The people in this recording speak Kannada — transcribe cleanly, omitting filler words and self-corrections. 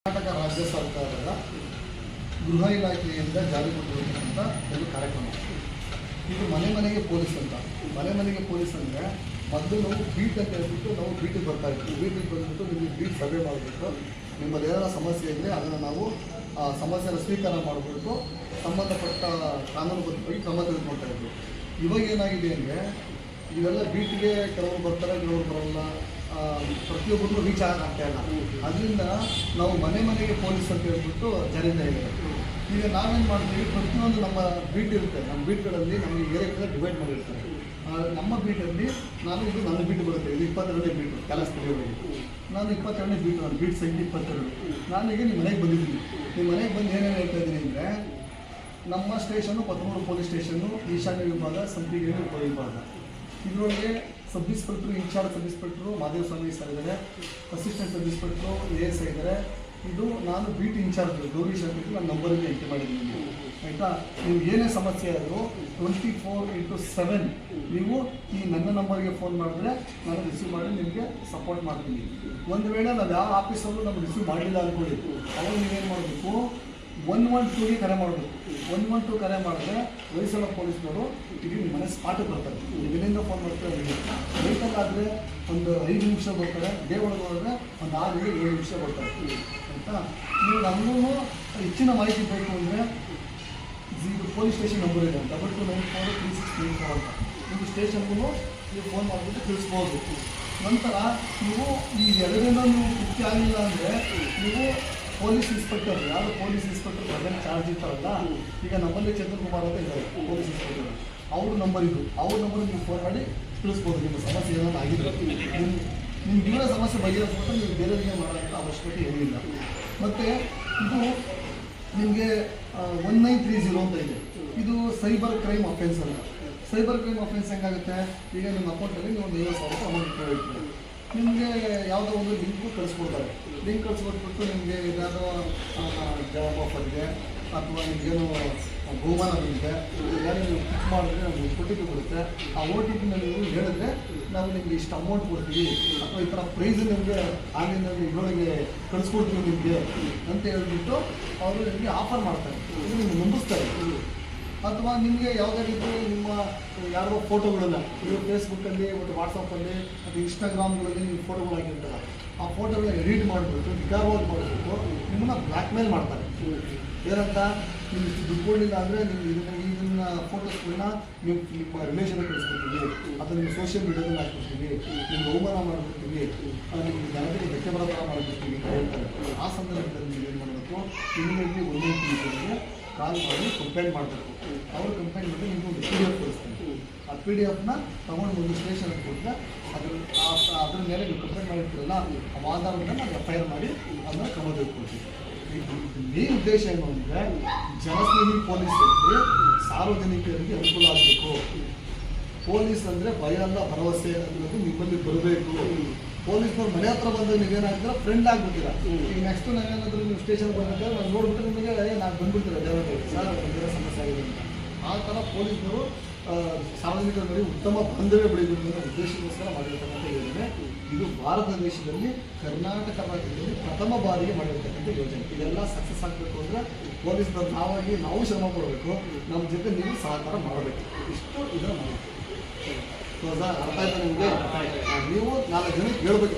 ಕರ್ನಾಟಕ ರಾಜ್ಯ ಸರ್ಕಾರದ ಗೃಹ ಇಲಾಖೆಯಿಂದ ಜಾರಿಗೊಂಡಿರುವಂಥ ಒಂದು ಕಾರ್ಯಕ್ರಮ. ಇದು ಮನೆ ಮನೆಗೆ ಪೊಲೀಸ್ ಅಂತ. ಮನೆ ಮನೆಗೆ ಪೊಲೀಸ್ ಅಂದರೆ ಮೊದಲು ನಾವು ಬೀಟ್ ಅಂತ ಹೇಳ್ಬಿಟ್ಟು ನಾವು ಬೀಟಿಗೆ ಬರ್ತಾ ಇದ್ವಿ. ಬೀಟಿಗೆ ಬಂದುಬಿಟ್ಟು ನಿಮಗೆ ಬೀಟ್ ಸರ್ವೆ ಮಾಡಬೇಕು. ನಿಮ್ಮಲ್ಲಿ ಏನಾರ ಸಮಸ್ಯೆ ಇದ್ದರೆ ಅದನ್ನು ನಾವು ಆ ಸಮಸ್ಯೆನ ಸ್ವೀಕಾರ ಮಾಡಿಬಿಟ್ಟು ಸಂಬಂಧಪಟ್ಟ ಕಾನೂನುಬದ್ಧವಾಗಿ ಕ್ರಮ ತೆಗೆದುಕೊಳ್ತಾ ಇದ್ವಿ. ಇವಾಗ ಏನಾಗಿದೆ ಅಂದರೆ ಇವೆಲ್ಲ ಬೀಟಿಗೆ ಕೆಲವರು ಬರ್ತಾರೆ, ಕೆಲವರು ಬರಲ್ಲ, ಪ್ರತಿಯೊಬ್ಬರಿಗೂ ರೀಚ್ ಆಗ್ತಾ ಇಲ್ಲ. ಅದರಿಂದ ನಾವು ಮನೆ ಮನೆಗೆ ಪೊಲೀಸ್ ಅಂತ ಹೇಳ್ಬಿಟ್ಟು ಜಾರಿಯಿಂದ ಇದೆ. ಈಗ ನಾವೇನು ಮಾಡ್ತೀವಿ, ಪ್ರತಿಯೊಂದು ನಮ್ಮ ಬೀಟ್ ಇರುತ್ತೆ. ನಮ್ಮ ಬೀಟ್ಗಳಲ್ಲಿ ನಮಗೆ ಏರಿಯಾಗಳ ಡಿವೈಡ್ ಮಾಡಿರ್ತಾರೆ. ನಮ್ಮ ಬೀಟಲ್ಲಿ ಇದು ನನ್ನ ಬೀಟ್ ಬರುತ್ತೆ. ಇದು 22ನೇ ಬೀಟು ಕೆಲಸದಲ್ಲಿ. ನಾನು 22ನೇ ಬೀಟು, ನನ್ನ ಬೀಟ್ ಸಂಖ್ಯೆ 22. ನಾನೀಗ ನಿಮ್ಮ ಮನೆಗೆ ಬಂದಿದ್ದೀನಿ. ನಿಮ್ಮ ಮನೆಗೆ ಬಂದು ಏನೇನು ಹೇಳ್ತಾ ಇದ್ದೀನಿ ಅಂದರೆ, ನಮ್ಮ ಸ್ಟೇಷನ್ನು 13 ಪೊಲೀಸ್ ಸ್ಟೇಷನ್ನು, ಈಶಾನ್ಯ ವಿಭಾಗ, ಸಂಪಿಗೆ ಉಪವಿಭಾಗ. ಇದರೊಳಗೆ sub inspector, incharge sub inspector Madeva Swami sir ಇದ್ದಾರೆ, ಅಸಿಸ್ಟೆಂಟ್ ಸಬ್ ಇನ್ಸ್ಪೆಕ್ಟ್ರು AS ಇದ್ದಾರೆ. ಇದು ನಾನು ಬೀಟ್ ಇನ್ಚಾರ್ಜ್ ಗೌರೀಶ್ ಅಂತ ನನ್ನ ನಂಬರಲ್ಲಿ ಎಂಟ್ರಿ ಮಾಡಿದ್ದೀನಿ. ಆಯಿತಾ? ನಿಮ್ಗೆ ಏನೇ ಸಮಸ್ಯೆ ಆದರೂ 24/7 ನೀವು ಈ ನನ್ನ ನಂಬರ್ಗೆ ಫೋನ್ ಮಾಡಿದ್ರೆ ನಾನು ರಿಸೀವ್ ಮಾಡಿ ನಿಮಗೆ ಸಪೋರ್ಟ್ ಮಾಡ್ತೀನಿ. ಒಂದು ವೇಳೆ ನಾವು ಯಾವ ಆಫೀಸಲ್ಲೂ ನಮ್ಗೆ ರಿಸೀವ್ ಮಾಡಿಲ್ಲ ಅಂದ್ಕೊಳ್ಳಿ, ಅವಾಗ ನೀವೇನು ಮಾಡಬೇಕು, 112ಗೆ ಕರೆ ಮಾಡಬೇಕು. 112 ಕರೆ ಮಾಡಿದ್ರೆ ವಯಸ್ಸಲ್ಲ ಪೊಲೀಸ್ನವರು ಇಡೀ ನಿಮ್ಮ ಮನೆ ಸ್ಪಾಟಿಗೆ ಬರ್ತಾರೆ. ನೀವು ಎಲ್ಲಿಂದ ಫೋನ್ ಮಾಡ್ತಾರೆ, ವೆಹಿಕಲ್ ಒಂದು 5 ನಿಮಿಷ ಬರ್ತಾರೆ, ಡೇ ಒಳಗೆ ಹೋದರೆ ಒಂದು 6-7 ನಿಮಿಷ ಬರ್ತಾರೆ. ಆಯಿತಾ? ನೀವು ನಮಗೂ ಹೆಚ್ಚಿನ ಮಾಹಿತಿ ಬೇಕು ಅಂದರೆ ಇದು ಪೊಲೀಸ್ ಸ್ಟೇಷನ್ ನಂಬರ್ ಇದೆ, 22943694 ಅಂತ. ನೀವು ಸ್ಟೇಷನ್ಗೂ ನೀವು ಫೋನ್ ಮಾಡಿಬಿಟ್ಟು ತಿಳಿಸ್ಬೋದು. ನಂತರ ನೀವು ಈ ಎರಡರಿಂದ ನೀವು ತೃಪ್ತಿ ಆಗಲಿಲ್ಲ ಅಂದರೆ ನೀವು ಪೊಲೀಸ್ ಇನ್ಸ್ಪೆಕ್ಟರ್, ಯಾರು ಪೊಲೀಸ್ ಇನ್ಸ್ಪೆಕ್ಟರ್ ಪ್ರೆಸೆಂಟ್ ಚಾರ್ಜ್ ಇರ್ತಾರಲ್ಲ, ಈಗ ನಮ್ಮಲ್ಲಿ ಚಂದ್ರನ್ ಕುಮಾರ್ ಅಂತ ಇದ್ದಾರೆ ಪೊಲೀಸ್ ಇನ್ಸ್ಪೆಕ್ಟರ್, ಅವ್ರ ನಂಬರ್ ನೀವು ಫೋನ್ ಮಾಡಿ ತಿಳಿಸ್ಬೋದು. ನಿಮ್ಮ ಸಮಸ್ಯೆ ಏನಾದ್ರು ಆಗಿದ್ರೆ ನಿಮ್ಗೆ ಇವರ ಸಮಸ್ಯೆ ಬಗೆಹರಿಸ್ಬಿಟ್ಟು ನೀವು ಬೇರೆಯವರಿಗೆ ಮಾಡೋಂಥ ಅವಶ್ಯಕತೆ ಏನಿಲ್ಲ. ಮತ್ತು ಇದು ನಿಮಗೆ 1930 ಅಂತ ಇದೆ. ಇದು ಸೈಬರ್ ಕ್ರೈಮ್ ಅಫೆನ್ಸ್ ಅಂತ. ಸೈಬರ್ ಕ್ರೈಮ್ ಅಫೆನ್ಸ್ ಹೆಂಗಾಗುತ್ತೆ, ಈಗ ನಿಮ್ಮ ಅಕೌಂಟಲ್ಲಿ ನೀವು ಒಂದು 50,000 ಅಮೌಂಟ್ ಇಟ್ಕೊಳ್ತೀವಿ. ನಿಮಗೆ ಯಾವುದೋ ಒಂದು ಲಿಂಕು ಕಳಿಸ್ಕೊಡ್ತಾರೆ. ಲಿಂಕ್ ಕಳಿಸ್ಕೊಟ್ಬಿಟ್ಟು ನಿಮಗೆ ಏನಾದರೂ ಜಾಬ್ ಆಫರ್ಗೆ ಅಥವಾ ನಿಮಗೇನು ಬಹುಮಾನ ಬಂದಿದೆ, ಯಾರು ನೀವು ಕ್ಲಿಕ್ ಮಾಡಿದ್ರೆ ನಮಗೆ OTP ಕೊಡುತ್ತೆ. ಆ OTPನ ನೀವು ಹೇಳಿದ್ರೆ ನಾವು ನಿಮಗೆ ಇಷ್ಟು ಅಮೌಂಟ್ ಕೊಡ್ತೀವಿ, ಅಥವಾ ಈ ಥರ ಪ್ರೈಸ್ ನಿಮಗೆ ಆನ್ಲೈನಲ್ಲಿ ಇದರೊಳಗೆ ಕಳಿಸ್ಕೊಡ್ತೀವಿ ನಿಮಗೆ ಅಂತ ಹೇಳ್ಬಿಟ್ಟು ಅವರು ನಿಮಗೆ ಆಫರ್ ಮಾಡ್ತಾರೆ. ಇದು ನಿಮ್ಗೆ ನಂಬಿಸ್ತಾರೆ. ಅಥವಾ ನಿಮಗೆ ಯಾವುದೇ ರೀತಿ ನಿಮ್ಮ ಯಾರೋ ಫೋಟೋಗಳನ್ನ ನೀವು ಫೇಸ್ಬುಕ್ಕಲ್ಲಿ ಮತ್ತು ವಾಟ್ಸಪ್ಪಲ್ಲಿ ಮತ್ತು ಇನ್ಸ್ಟಾಗ್ರಾಮ್ಗಳಲ್ಲಿ ನೀವು ಫೋಟೋಗಳು ಹಾಕಿರ್ತಾರೆ. ಆ ಫೋಟೋಗಳನ್ನ ಎಡಿಟ್ ಮಾಡಿಬಿಟ್ಟು ನಿಖರವಾಗಿ ಮಾಡಿಬಿಟ್ಟು ನಿಮ್ಮನ್ನ ಬ್ಲ್ಯಾಕ್ ಮೇಲ್ ಮಾಡ್ತಾರೆ. ಏನಂತ, ನೀವು ಇಷ್ಟು ದುಡ್ಡು ಕೊಡಲಿಲ್ಲ ಅಂದರೆ ನೀವು ಇದನ್ನ ಫೋಟೋಸ್ಗಳನ್ನ ನೀವು ನಿಮ್ಮ ರಿಲೇಷನ್ಗೆ ಕಳಿಸ್ಕೊಡ್ತೀವಿ, ಅಥವಾ ನಿಮ್ಮ ಸೋಷಿಯಲ್ ಮೀಡಿಯಾದಲ್ಲಿ ಹಾಕ್ಬಿಡ್ತೀವಿ, ನಿಮ್ಗೆ ಅವಮಾನ ಮಾಡಿಬಿಡ್ತೀವಿ, ನಿಮ್ಗೆ ಜನರಿಗೆ ಧಕ್ಕೆ ಬರೋ ಥರ ಮಾಡಿಬಿಡ್ತೀವಿ ಅಂತ ಹೇಳ್ತಾರೆ. ಆ ಸಂದರ್ಭದಲ್ಲಿ ನೀವು ಏನು ಮಾಡಬೇಕು, ಇಮಿಡಿಯೇಟ್ಲಿ 112ಗೆ ಕಾಲ್ ಮಾಡಿ ಕಂಪ್ಲೇಂಟ್ ಮಾಡಬೇಕು. ಅವರು ಕಂಪ್ಲೇಂಟ್ ಮಾಡಿ ನಿಮ್ಗೆ ಒಂದು PDF ಕಳಿಸ್ತೀನಿ. ಆ PDF ತೊಗೊಂಡು ಒಂದು ಸ್ಟೇಷನ್ಗೆ ಕೊಟ್ಟರೆ ಅದ್ರ ಮೇಲೆ ನೀವು ಕಂಪ್ಲೇಂಟ್ ಮಾಡಿರ್ತೀರಲ್ಲ, ಆ ಆಧಾರದ ನಾವು FIR ಮಾಡಿ ಅದನ್ನು ಕ್ರಮ ತೆಗೆದುಕೊಳ್ತೀವಿ. ಮೇನ್ ಉದ್ದೇಶ ಏನು ಅಂದರೆ, ಜನಸ್ನೇಹಿ ಪೊಲೀಸ್ ಅಂದರೆ ಸಾರ್ವಜನಿಕರಿಗೆ ಅನುಕೂಲ ಆಗಬೇಕು. ಪೊಲೀಸ್ ಅಂದರೆ ಭಯ ಅಲ್ಲ, ಭರವಸೆ ಅನ್ನೋದು ನಿಮ್ಮಲ್ಲಿ ಬರಬೇಕು. ಪೊಲೀಸ್ನವ್ರು ಮನೆ ಹತ್ರ ಬಂದರೆ ನೀವೇನಾಗ್ತೀರ, ಫ್ರೆಂಡ್ ಆಗಿಬಿಡ್ತೀರ. ಈಗ ನೆಕ್ಸ್ಟ್ ನಾವೇನಾದರೂ ನೀವು ಸ್ಟೇಷನ್ಗೆ ಬಂದಾಗ ನಾನು ನೋಡ್ಬಿಟ್ಟು ನಿಮಗೆ ನಾನು ಬಂದ್ಬಿಡ್ತೀರ ಡೈರೆಕ್ಟಾಗಿ, ಸರ್ ಬೇರೆ ಸಮಸ್ಯೆ ಆಗಿದೆ ಅಂತ. ಆ ಥರ ಪೊಲೀಸ್ನವರು ಸಾರ್ವಜನಿಕರ ಮೇಲೆ ಉತ್ತಮ ಬಾಂಧವ್ಯ ಬೆಳೆಯುವುದರ ಉದ್ದೇಶಕ್ಕೋಸ್ಕರ ಮಾಡಿರ್ತಕ್ಕಂಥ ಯೋಜನೆ. ಇದು ಭಾರತ ದೇಶದಲ್ಲಿ ಕರ್ನಾಟಕ ರಾಜ್ಯದಲ್ಲಿ ಪ್ರಥಮ ಬಾರಿಗೆ ಮಾಡಿರ್ತಕ್ಕಂಥ ಯೋಜನೆ. ಇದೆಲ್ಲ ಸಕ್ಸಸ್ ಆಗಬೇಕು ಅಂದರೆ ಪೊಲೀಸ್ನವ್ರು ನಾವು ಶ್ರಮ ಪಡಬೇಕು, ನಮ್ಮ ಜೊತೆ ನೀವು ಸಹಕಾರ ಮಾಡಬೇಕು. ಇಷ್ಟು ಇದನ್ನು ಮಾಡಬೇಕು. ಅರ್ಥ ಆಯ್ತಾ ನಿಮಗೆ? ನೀವು 4 ಜನಕ್ಕೆ ಹೇಳ್ಬೇಕು.